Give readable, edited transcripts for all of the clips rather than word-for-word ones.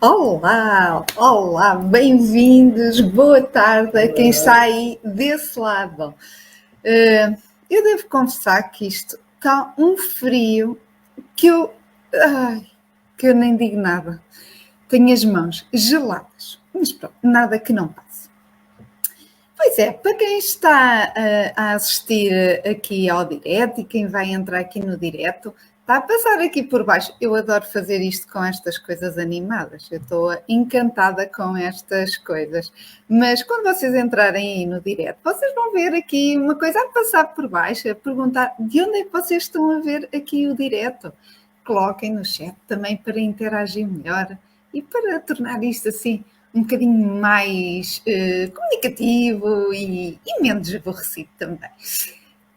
Olá, olá, bem-vindos, boa tarde a quem está aí desse lado. Eu devo confessar que isto está um frio que que eu nem digo nada. Tenho as mãos geladas, mas pronto, nada que não passe. Pois é, para quem está a assistir aqui ao direto e quem vai entrar aqui no direto, está a passar aqui por baixo. Eu adoro fazer isto com estas coisas animadas. Eu estou encantada com estas coisas. Mas quando vocês entrarem aí no direto, vocês vão ver aqui uma coisa a passar por baixo, a perguntar de onde é que vocês estão a ver aqui o direto. Coloquem no chat também para interagir melhor e para tornar isto assim um bocadinho mais comunicativo e menos aborrecido também.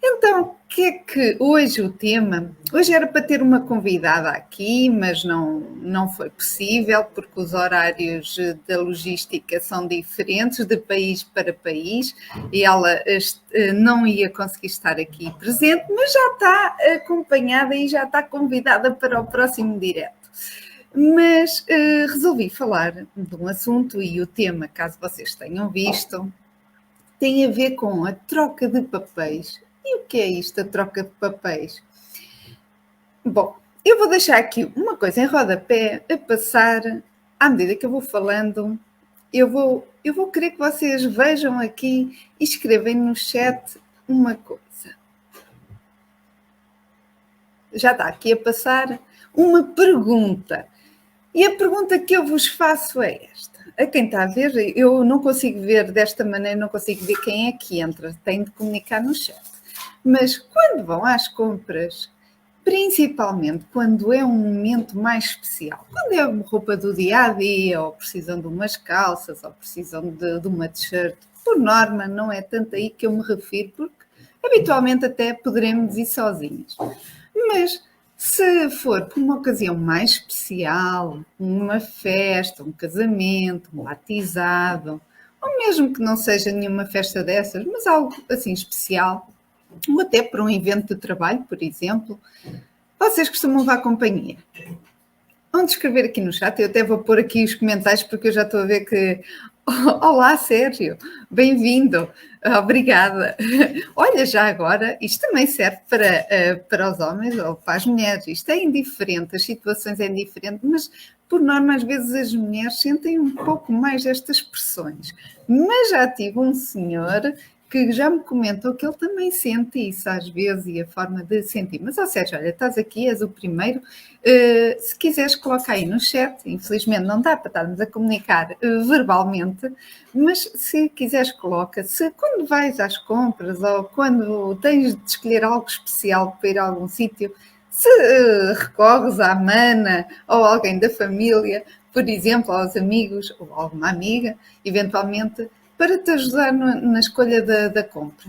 Então, o que é que hoje o tema? Hoje era para ter uma convidada aqui, mas não foi possível, porque os horários da logística são diferentes de país para país e ela não ia conseguir estar aqui presente, mas já está acompanhada e já está convidada para o próximo direto. Mas resolvi falar de um assunto e o tema, caso vocês tenham visto, tem a ver com a troca de papéis. E o que é isto, a troca de papéis? Bom, eu vou deixar aqui uma coisa em rodapé a passar à medida que eu vou falando. Eu vou querer que vocês vejam aqui e escrevem no chat uma coisa. Já está aqui a passar uma pergunta. E a pergunta que eu vos faço é esta. A quem está a ver, eu não consigo ver desta maneira, não consigo ver quem é que entra, tenho de comunicar no chat. Mas quando vão às compras, principalmente quando é um momento mais especial, quando é uma roupa do dia-a-dia, ou precisam de umas calças, ou precisam de uma t-shirt, por norma não é tanto aí que eu me refiro, porque habitualmente até poderemos ir sozinhos. Mas se for por uma ocasião mais especial, uma festa, um casamento, um batizado, ou mesmo que não seja nenhuma festa dessas, mas algo assim especial, ou até para um evento de trabalho, por exemplo, vocês costumam levar companhia. Vão escrever aqui no chat, eu até vou pôr aqui os comentários porque eu já estou a ver que... Olá, Sérgio, bem-vindo, obrigada. Olha, já agora, isto também serve para os homens ou para as mulheres, isto é indiferente, as situações é indiferente, mas por norma às vezes as mulheres sentem um pouco mais estas pressões. Mas já tive um senhor que já me comentou que ele também sente isso às vezes e a forma de sentir. Mas, Sérgio, olha, estás aqui, és o primeiro. Se quiseres, coloca aí no chat. Infelizmente não dá para estarmos a comunicar verbalmente, mas se quiseres, coloca. Se quando vais às compras ou quando tens de escolher algo especial para ir a algum sítio, se recorres à mana ou alguém da família, por exemplo, aos amigos ou alguma amiga, eventualmente, para te ajudar na escolha da compra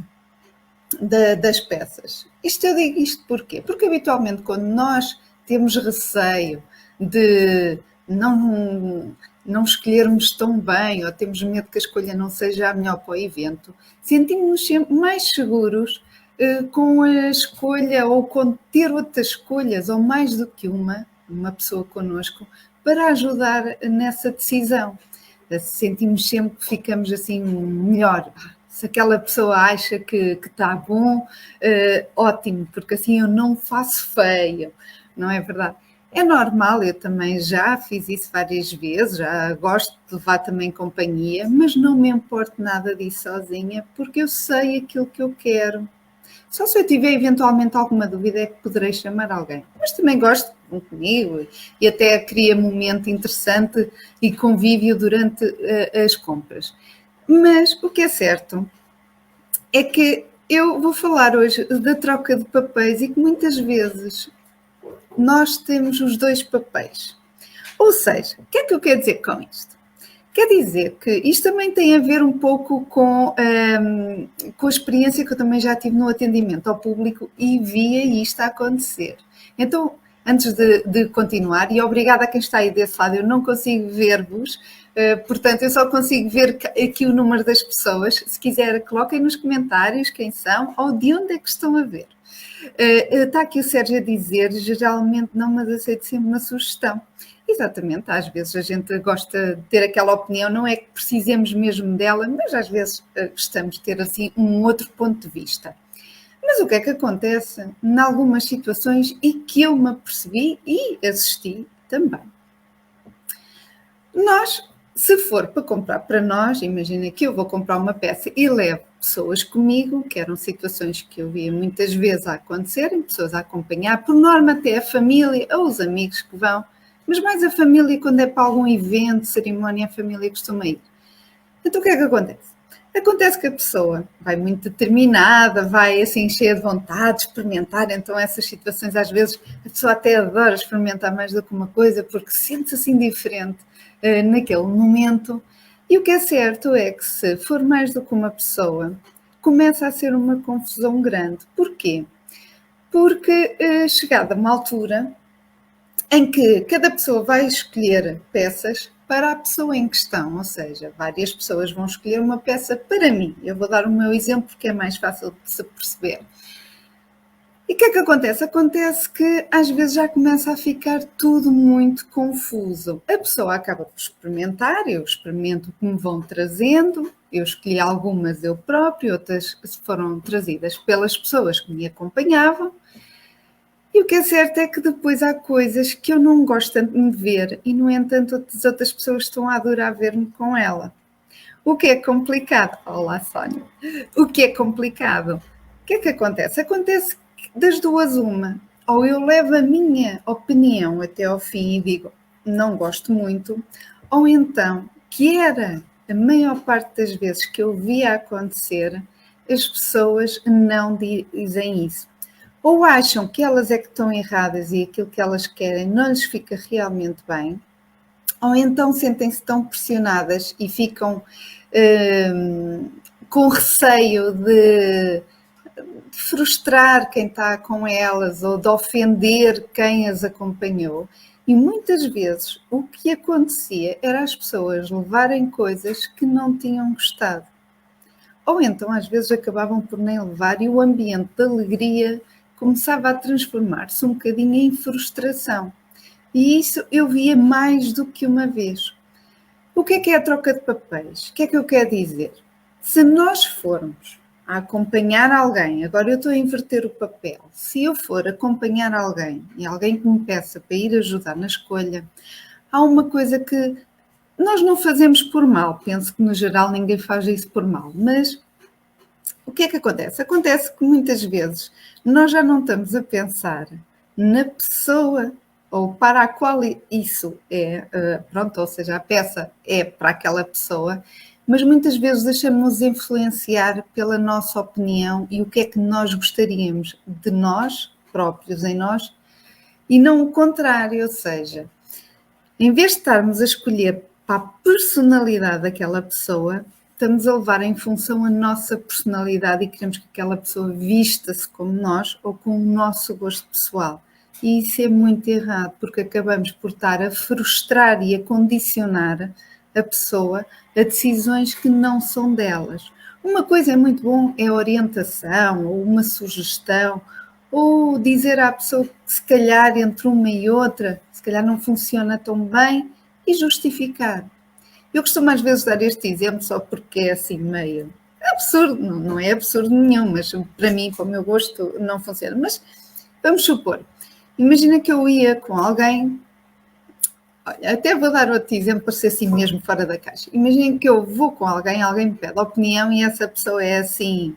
das peças. Eu digo isto porquê? Porque habitualmente quando nós temos receio de não escolhermos tão bem ou temos medo que a escolha não seja a melhor para o evento, sentimos-nos sempre mais seguros com a escolha ou com ter outras escolhas ou mais do que uma pessoa connosco para ajudar nessa decisão. Sentimos sempre que ficamos assim melhor. Se aquela pessoa acha que está bom, ótimo, porque assim eu não faço feio, não é verdade? É normal, eu também já fiz isso várias vezes, já gosto de levar também companhia, mas não me importo nada disso sozinha, porque eu sei aquilo que eu quero. Só se eu tiver eventualmente alguma dúvida é que poderei chamar alguém. Mas também gosto comigo e até cria momento interessante e convívio durante as compras. Mas o que é certo é que eu vou falar hoje da troca de papéis e que muitas vezes nós temos os dois papéis. Ou seja, o que é que eu quero dizer com isto? Quer dizer que isto também tem a ver um pouco com a experiência que eu também já tive no atendimento ao público e via isto a acontecer. Então, antes de continuar, e obrigada a quem está aí desse lado, eu não consigo ver-vos, portanto, eu só consigo ver aqui o número das pessoas. Se quiser, coloquem nos comentários quem são ou de onde é que estão a ver. Está aqui o Sérgio a dizer, geralmente não, mas aceito sempre uma sugestão. Exatamente, às vezes a gente gosta de ter aquela opinião, não é que precisemos mesmo dela, mas às vezes gostamos de ter assim um outro ponto de vista. Mas o que é que acontece em algumas situações e que eu me apercebi e assisti também? Nós, se for para comprar para nós, imagina que eu vou comprar uma peça e levo pessoas comigo, que eram situações que eu via muitas vezes a acontecerem, pessoas a acompanhar, por norma até a família ou os amigos que vão, mas mais a família quando é para algum evento, cerimónia, a família costuma ir. Então o que é que acontece? Acontece que a pessoa vai muito determinada, vai assim cheia de vontade de experimentar, então essas situações às vezes a pessoa até adora experimentar mais do que uma coisa porque sente-se assim diferente naquele momento. E o que é certo é que se for mais do que uma pessoa, começa a ser uma confusão grande. Porquê? Porque chegada uma altura em que cada pessoa vai escolher peças para a pessoa em questão, ou seja, várias pessoas vão escolher uma peça para mim. Eu vou dar o meu exemplo que é mais fácil de se perceber. E o que é que acontece? Acontece que às vezes já começa a ficar tudo muito confuso. A pessoa acaba por experimentar, eu experimento o que me vão trazendo, eu escolhi algumas eu próprio, outras foram trazidas pelas pessoas que me acompanhavam. E o que é certo é que depois há coisas que eu não gosto tanto de me ver e, no entanto, as outras pessoas estão a adorar ver-me com ela. O que é complicado. Olá, Sónia. O que é complicado? O que é que acontece? Acontece das duas uma. Ou eu levo a minha opinião até ao fim e digo não gosto muito, ou então, que era a maior parte das vezes que eu via acontecer, as pessoas não dizem isso. Ou acham que elas é que estão erradas e aquilo que elas querem não lhes fica realmente bem, ou então sentem-se tão pressionadas e ficam com receio de frustrar quem está com elas ou de ofender quem as acompanhou. E muitas vezes o que acontecia era as pessoas levarem coisas que não tinham gostado. Ou então às vezes acabavam por nem levar e o ambiente de alegria começava a transformar-se um bocadinho em frustração. E isso eu via mais do que uma vez. O que é a troca de papéis? O que é que eu quero dizer? Se nós formos a acompanhar alguém, agora eu estou a inverter o papel, se eu for acompanhar alguém e alguém que me peça para ir ajudar na escolha, há uma coisa que nós não fazemos por mal, penso que no geral ninguém faz isso por mal, mas o que é que acontece? Acontece que muitas vezes nós já não estamos a pensar na pessoa ou para a qual isso é, pronto, ou seja, a peça é para aquela pessoa, mas muitas vezes deixamos-nos influenciar pela nossa opinião e o que é que nós gostaríamos de nós próprios, em nós, e não o contrário, ou seja, em vez de estarmos a escolher para a personalidade daquela pessoa, estamos a levar em função a nossa personalidade e queremos que aquela pessoa vista-se como nós ou com o nosso gosto pessoal. E isso é muito errado, porque acabamos por estar a frustrar e a condicionar a pessoa a decisões que não são delas. Uma coisa é muito bom, é orientação ou uma sugestão, ou dizer à pessoa que se calhar entre uma e outra, se calhar não funciona tão bem, e justificar. Eu costumo às vezes dar este exemplo só porque é assim meio absurdo, não é absurdo nenhum, mas para mim, para o meu gosto, não funciona. Mas vamos supor, imagina que eu ia com alguém, olha, até vou dar outro exemplo para ser assim mesmo fora da caixa. Imagina que eu vou com alguém, alguém me pede opinião e essa pessoa é assim,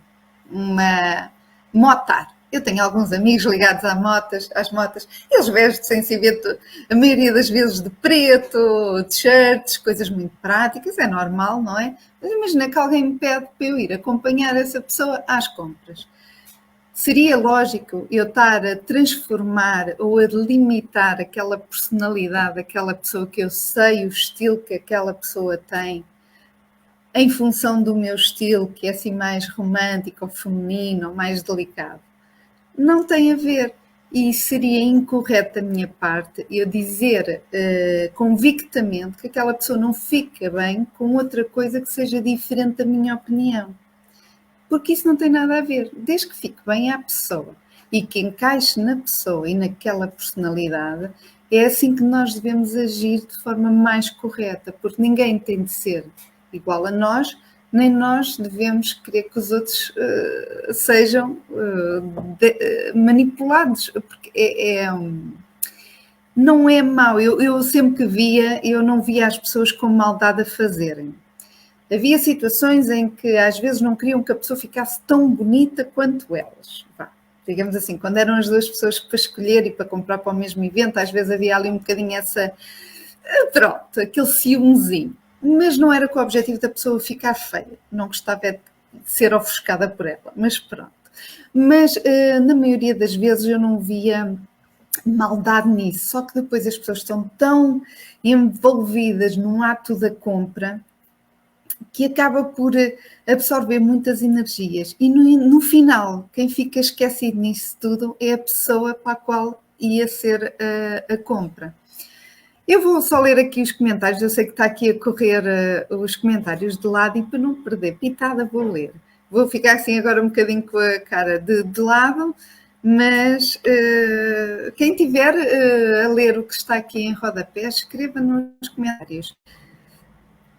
uma motar. Eu tenho alguns amigos ligados às motas, eles vestem-se sem ver a maioria das vezes de preto, t-shirts, coisas muito práticas, é normal, não é? Mas imagina que alguém me pede para eu ir acompanhar essa pessoa às compras. Seria lógico eu estar a transformar ou a limitar aquela personalidade daquela pessoa que eu sei o estilo que aquela pessoa tem em função do meu estilo, que é assim mais romântico ou feminino ou mais delicado? Não tem a ver. E seria incorreto da minha parte eu dizer convictamente que aquela pessoa não fica bem com outra coisa que seja diferente da minha opinião. Porque isso não tem nada a ver. Desde que fique bem à pessoa. e que encaixe na pessoa e naquela personalidade, é assim que nós devemos agir de forma mais correta, porque ninguém tem de ser igual a nós, nem nós devemos querer que os outros sejam manipulados, porque não é mau. Eu sempre que via, eu não via as pessoas com maldade a fazerem. Havia situações em que às vezes não queriam que a pessoa ficasse tão bonita quanto elas. Digamos assim, quando eram as duas pessoas para escolher e para comprar para o mesmo evento, às vezes havia ali um bocadinho pronto, aquele ciúmezinho. Mas não era com o objetivo da pessoa ficar feia. Não gostava de ser ofuscada por ela, mas pronto. Mas na maioria das vezes eu não via maldade nisso, só que depois as pessoas estão tão envolvidas num ato da compra que acaba por absorver muitas energias e no final quem fica esquecido nisso tudo é a pessoa para a qual ia ser a compra. Eu vou só ler aqui os comentários, eu sei que está aqui a correr os comentários de lado e para não perder pitada vou ler. Vou ficar assim agora um bocadinho com a cara de lado, mas quem tiver a ler o que está aqui em rodapé, escreva nos comentários.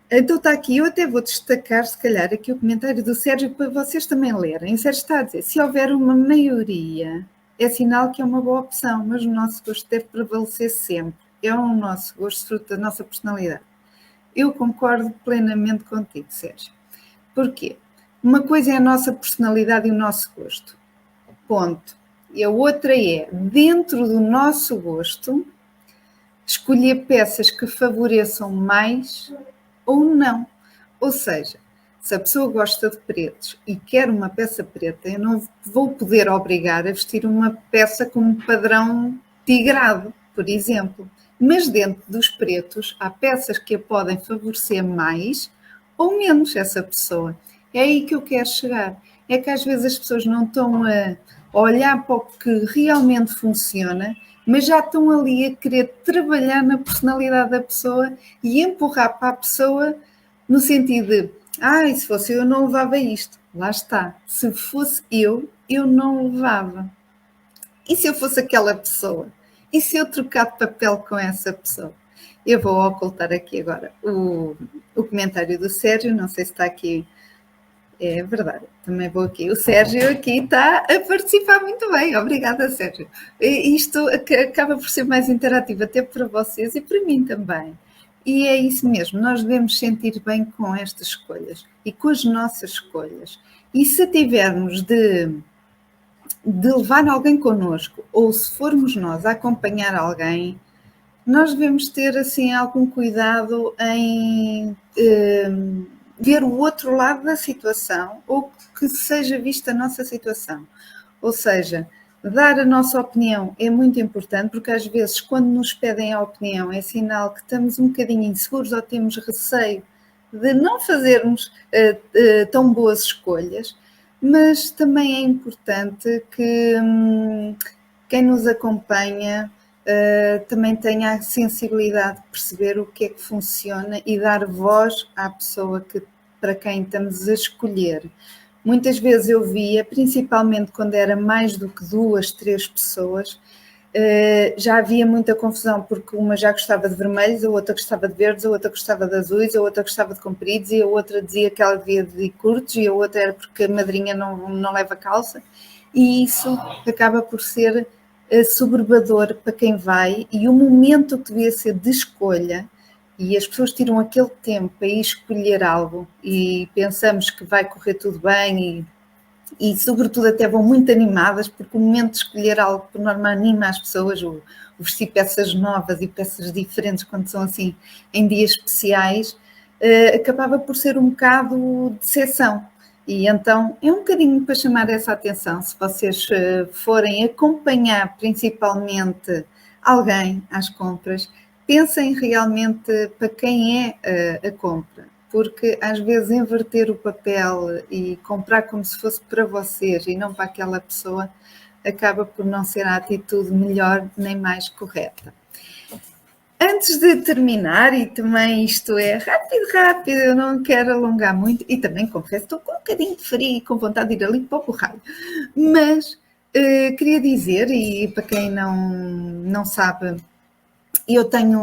Então está aqui, eu até vou destacar se calhar aqui o comentário do Sérgio para vocês também lerem. O Sérgio está a dizer, se houver uma maioria, é sinal que é uma boa opção, mas o nosso gosto deve prevalecer sempre. É o nosso gosto, fruto da nossa personalidade. Eu concordo plenamente contigo, Sérgio. Porquê? Uma coisa é a nossa personalidade e o nosso gosto. Ponto. E a outra é, dentro do nosso gosto, escolher peças que favoreçam mais ou não. Ou seja, se a pessoa gosta de pretos e quer uma peça preta, eu não vou poder obrigar a vestir uma peça com um padrão tigrado, por exemplo. Mas dentro dos pretos, há peças que a podem favorecer mais ou menos essa pessoa. É aí que eu quero chegar. É que às vezes as pessoas não estão a olhar para o que realmente funciona, mas já estão ali a querer trabalhar na personalidade da pessoa e empurrar para a pessoa no sentido de se fosse eu não levava isto. Lá está. Se fosse eu não levava. E se eu fosse aquela pessoa? E se eu trocar de papel com essa pessoa? Eu vou ocultar aqui agora o comentário do Sérgio, não sei se está aqui. É verdade, também vou aqui. O Sérgio aqui está a participar muito bem. Obrigada, Sérgio. Isto acaba por ser mais interativo até para vocês e para mim também. E é isso mesmo, nós devemos sentir bem com estas escolhas e com as nossas escolhas. E se tivermos de levar alguém connosco ou se formos nós a acompanhar alguém, nós devemos ter assim algum cuidado em ver o outro lado da situação ou que seja vista a nossa situação. Ou seja, dar a nossa opinião é muito importante porque às vezes quando nos pedem a opinião é sinal que estamos um bocadinho inseguros ou temos receio de não fazermos tão boas escolhas, mas também é importante que quem nos acompanha também tenha a sensibilidade de perceber o que é que funciona e dar voz à pessoa para quem estamos a escolher. Muitas vezes eu via, principalmente quando era mais do que 2, 3 pessoas, já havia muita confusão, porque uma já gostava de vermelhos, a outra gostava de verdes, a outra gostava de azuis, a outra gostava de compridos e a outra dizia que ela devia de curtos e a outra era porque a madrinha não leva calça. E isso acaba por ser soberbador para quem vai e o momento que devia ser de escolha e as pessoas tiram aquele tempo para ir escolher algo e pensamos que vai correr tudo bem e sobretudo até vão muito animadas porque o momento de escolher algo por norma anima as pessoas, o vestir peças novas e peças diferentes quando são assim em dias especiais, acabava por ser um bocado de exceção. E então é um bocadinho para chamar essa atenção, se vocês forem acompanhar principalmente alguém às compras, pensem realmente para quem é a compra, porque às vezes inverter o papel e comprar como se fosse para vocês e não para aquela pessoa acaba por não ser a atitude melhor nem mais correta. Antes de terminar, e também isto é rápido, eu não quero alongar muito, e também confesso, estou com um bocadinho de frio e com vontade de ir ali para o borralho, mas Queria dizer, e para quem não sabe, eu tenho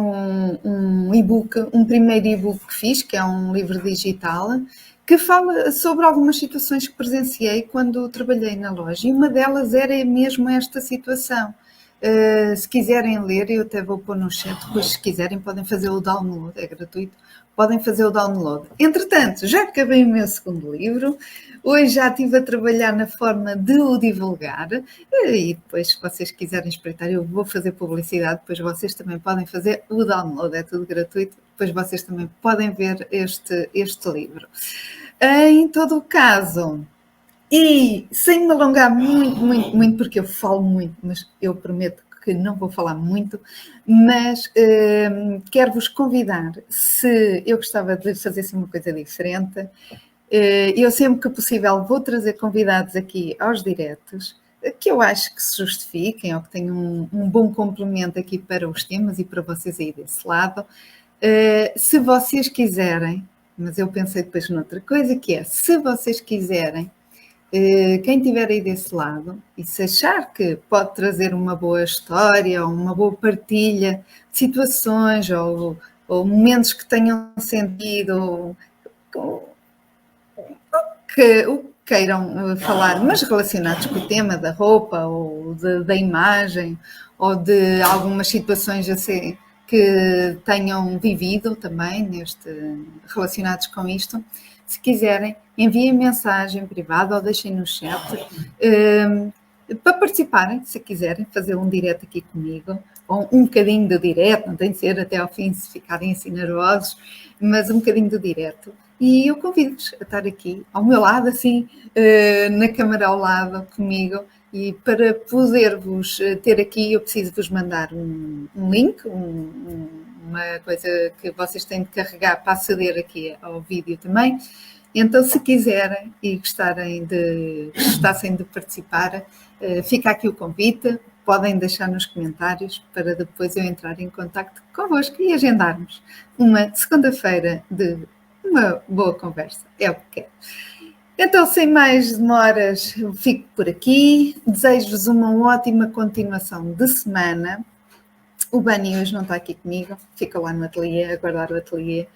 um e-book, um primeiro e-book que fiz, que é um livro digital, que fala sobre algumas situações que presenciei quando trabalhei na loja, e uma delas era mesmo esta situação. Se quiserem ler, eu até vou pôr no chat, depois se quiserem podem fazer o download, é gratuito, podem fazer o download. Entretanto, já acabei o meu segundo livro, hoje já estive a trabalhar na forma de o divulgar, e depois, se vocês quiserem espreitar, eu vou fazer publicidade, depois vocês também podem fazer o download, é tudo gratuito, depois vocês também podem ver este livro. Em todo o caso, e sem me alongar muito, porque eu falo muito, mas eu prometo que não vou falar muito, mas quero-vos convidar, se eu gostava de fazer assim uma coisa diferente, eu sempre que possível vou trazer convidados aqui aos diretos, que eu acho que se justifiquem ou que tenham um bom complemento aqui para os temas e para vocês aí desse lado. Se vocês quiserem, mas eu pensei depois noutra coisa, que é, se vocês quiserem, quem estiver aí desse lado e se achar que pode trazer uma boa história ou uma boa partilha de situações ou momentos que tenham sentido, que o queiram falar, mas relacionados com o tema da roupa ou da imagem ou de algumas situações assim que tenham vivido também relacionados com isto, se quiserem, enviem mensagem privada ou deixem no chat para participarem, se quiserem, fazer um direto aqui comigo, ou um bocadinho do direto, não tem de ser até ao fim se ficarem assim nervosos, mas um bocadinho do direto. E eu convido-vos a estar aqui ao meu lado, assim, na câmara ao lado comigo. E para poder-vos ter aqui, eu preciso vos mandar um link, uma coisa que vocês têm de carregar para aceder aqui ao vídeo também. Então, se quiserem e gostassem de participar, fica aqui o convite. Podem deixar nos comentários para depois eu entrar em contacto convosco e agendarmos uma segunda-feira de uma boa conversa. É o que quero. Então, sem mais demoras, eu fico por aqui. Desejo-vos uma ótima continuação de semana. O Bani hoje não está aqui comigo, fica lá no ateliê, a guardar o ateliê.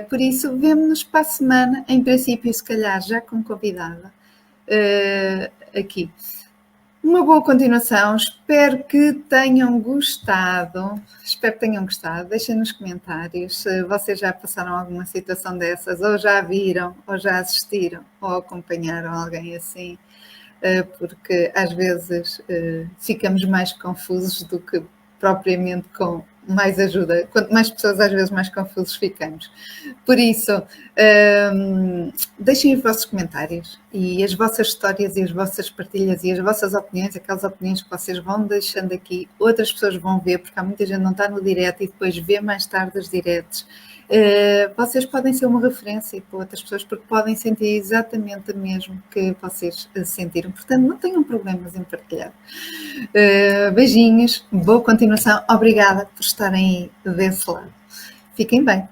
Por isso, vemo-nos para a semana, em princípio, se calhar já com convidada aqui. Uma boa continuação, espero que tenham gostado. Deixem nos comentários se vocês já passaram alguma situação dessas, ou já viram, ou já assistiram, ou acompanharam alguém assim, porque às vezes ficamos mais confusos do que propriamente com mais ajuda. Quanto mais pessoas, às vezes, mais confusos ficamos. Por isso, deixem os vossos comentários e as vossas histórias e as vossas partilhas e as vossas opiniões, aquelas opiniões que vocês vão deixando aqui, outras pessoas vão ver, porque há muita gente que não está no direto e depois vê mais tarde os diretos. Vocês podem ser uma referência para outras pessoas, porque podem sentir exatamente o mesmo que vocês sentiram. Portanto, não tenham problemas em partilhar. Beijinhos, boa continuação. Obrigada por estarem aí desse lado. Fiquem bem.